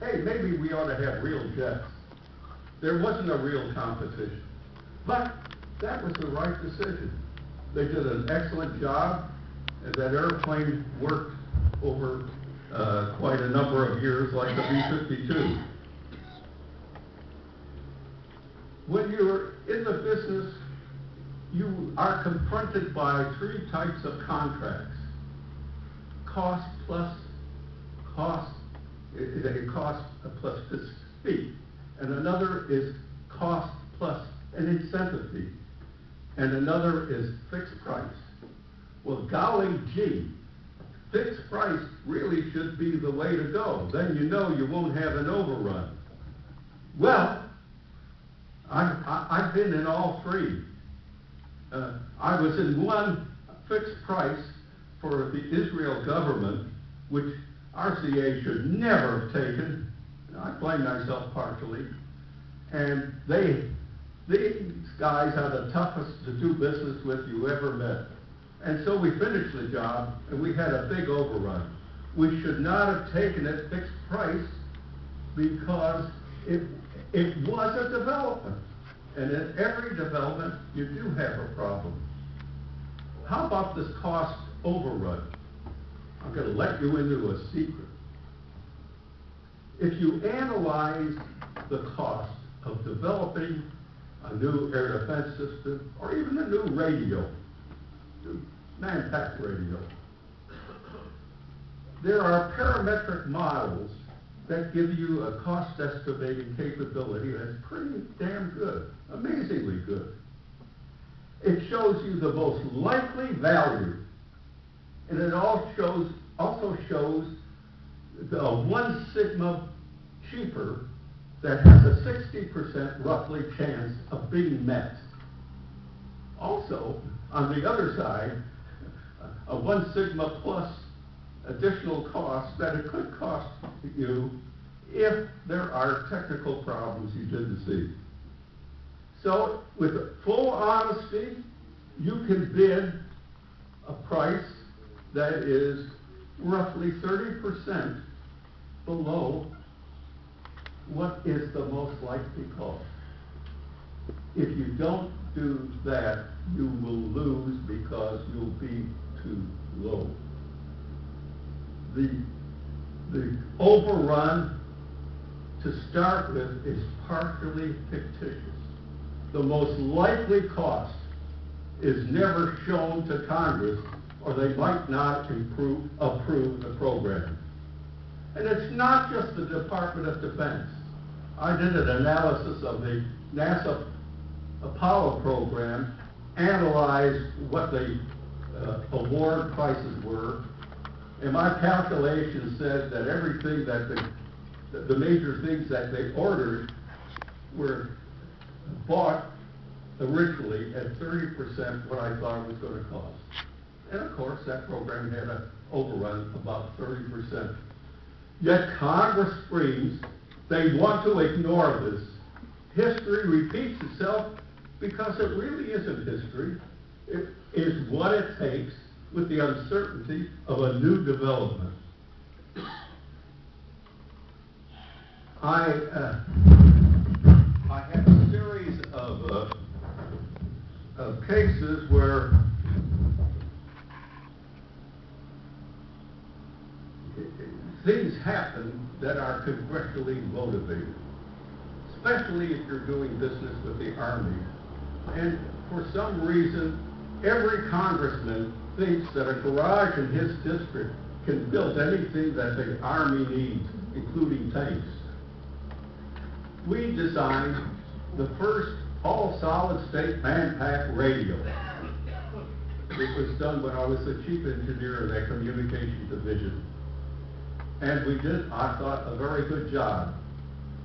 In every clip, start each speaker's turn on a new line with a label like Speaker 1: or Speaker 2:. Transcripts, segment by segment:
Speaker 1: hey, maybe we ought to have real jets. There wasn't a real competition. But that was the right decision. They did an excellent job, and that airplane worked over quite a number of years, like the B-52. When you're in the business, you are confronted by three types of contracts. Cost plus cost, cost plus fee. And another is cost plus an incentive fee. And another is fixed price. Well, golly gee, fixed price really should be the way to go. Then you know you won't have an overrun. Well, I've been in all three. I was in one fixed price for the Israel government, which RCA should never have taken. I blame myself partially. And these guys are the toughest to do business with you ever met. And so we finished the job, and we had a big overrun. We should not have taken it fixed price because it was a development. And in every development, you do have a problem. How about this cost overrun? I'm going to let you into a secret. If you analyze the cost of developing a new air defense system, or even a new radio, man-packed radio, there are parametric models that give you a cost estimating capability that's pretty damn good, amazingly good. It shows you the most likely value, and it also shows the 1 sigma cheaper that has a 60% roughly chance of being met. Also, on the other side, a 1 sigma plus additional cost that it could cost you if there are technical problems you didn't see. So, with full honesty, you can bid a price that is roughly 30% below what is the most likely cost. If you don't do that, you will lose because you'll be too low. The overrun, to start with, is partially fictitious. The most likely cost is never shown to Congress, or they might not approve the program. And it's not just the Department of Defense. I did an analysis of the NASA Apollo program, analyzed what the award prices were, and my calculation said that everything that the major things that they ordered were bought originally at 30% what I thought it was going to cost. And of course, that program had an overrun about 30%. Yet Congress screams they want to ignore this. History repeats itself because it really isn't history. It is what it takes with the uncertainty of a new development. I have a series of cases where things happen that are congressionally motivated, especially if you're doing business with the Army. And for some reason, every congressman thinks that a garage in his district can build anything that the Army needs, including tanks. We designed the first all-solid-state man-packed radio. It was done when I was the chief engineer of that communications division. And we did, I thought, a very good job.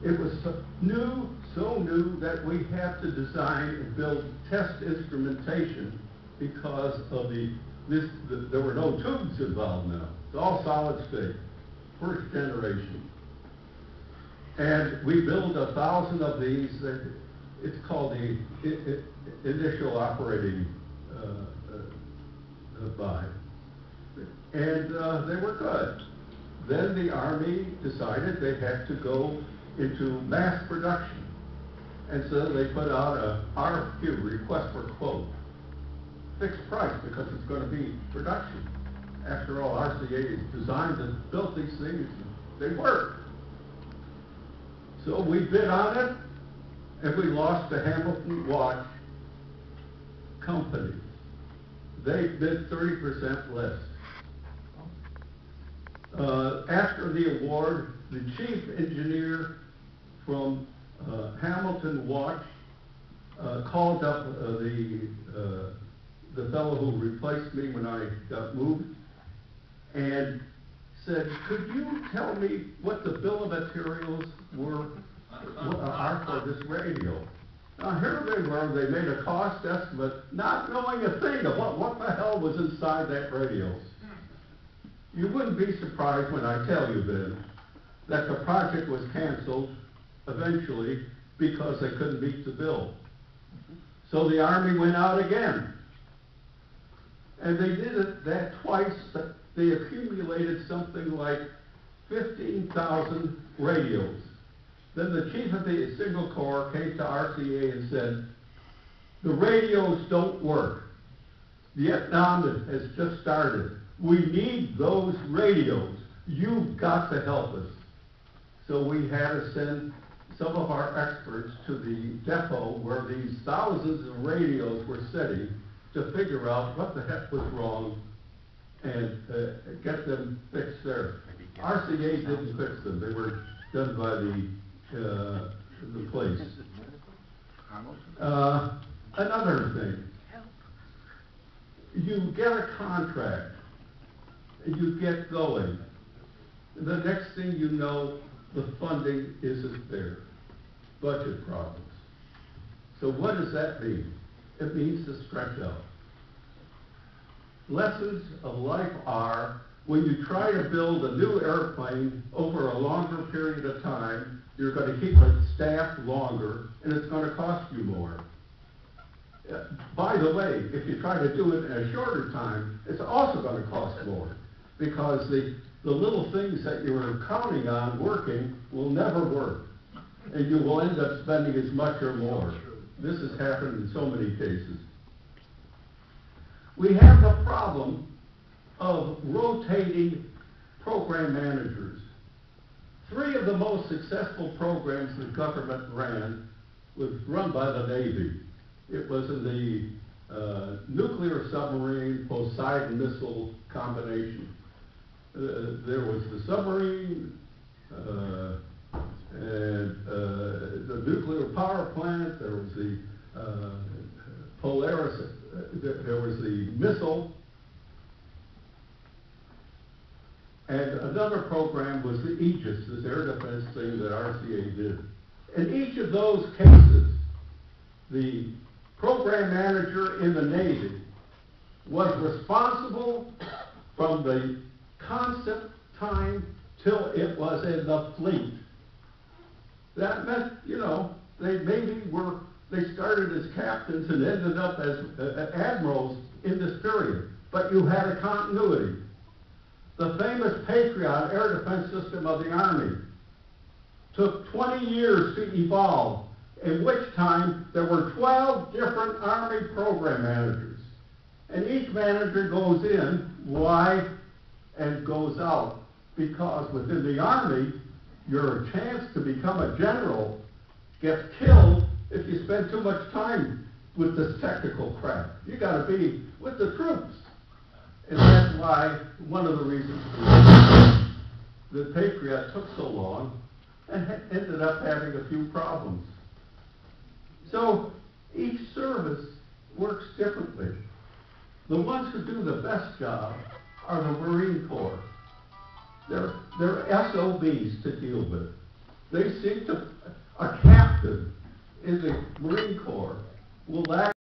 Speaker 1: It was so new that we had to design and build test instrumentation because of there were no tubes involved now. It's all solid state, first generation. And we built 1,000 of these. It's called the initial operating buy. And they were good. then the Army decided they had to go into mass production. And so they put out a RFQ, request for quote, fixed price, because it's going to be production. After all, RCA designed and built these things, they work. So we bid on it, and we lost to Hamilton Watch Company. They bid 30% less. After the award, the chief engineer from Hamilton Watch called up the fellow who replaced me when I got moved and said, "Could you tell me what the bill of materials are for this radio?" Now here they were, they made a cost estimate, not knowing a thing about what the hell was inside that radio. You wouldn't be surprised when I tell you then that the project was canceled eventually because they couldn't meet the bill. So the Army went out again. And they did that twice. They accumulated something like 15,000 radios. Then the chief of the Signal Corps came to RCA and said, "The radios don't work. Vietnam has just started. We need those radios. You've got to help us." So we had to send some of our experts to the depot where these thousands of radios were sitting to figure out what the heck was wrong and get them fixed there. RCA didn't fix them. They were done by the place. Another thing, you get a contract, and you get going. The next thing you know, the funding isn't there. Budget problems. So what does that mean? It means to stretch out. Lessons of life are, when you try to build a new airplane over a longer period of time, you're going to keep it staffed longer, and it's going to cost you more. By the way, if you try to do it in a shorter time, it's also going to cost more, because the little things that you were counting on working will never work, and you will end up spending as much or more. This has happened in so many cases. We have the problem of rotating program managers. 3 of the most successful programs the government ran was run by the Navy. It was in the nuclear submarine Poseidon missile combination. There was the submarine and the nuclear power plant. There was the Polaris. There was the missile. And another program was the Aegis, this air defense thing that RCA did. In each of those cases, the program manager in the Navy was responsible from the concept time till it was in the fleet. That meant, you know, they started as captains and ended up as admirals in this period. But you had a continuity. The famous Patriot air defense system of the Army took 20 years to evolve, in which time there were 12 different Army program managers. And each manager goes in, why, and goes out. Because within the Army, your chance to become a general gets killed if you spend too much time with this technical crap. You got to be with the troops. And that's why one of the reasons the Patriot took so long and ended up having a few problems. So each service works differently. The ones who do the best job are the Marine Corps. They're SOBs to deal with. They seem to, a captain in the Marine Corps will lack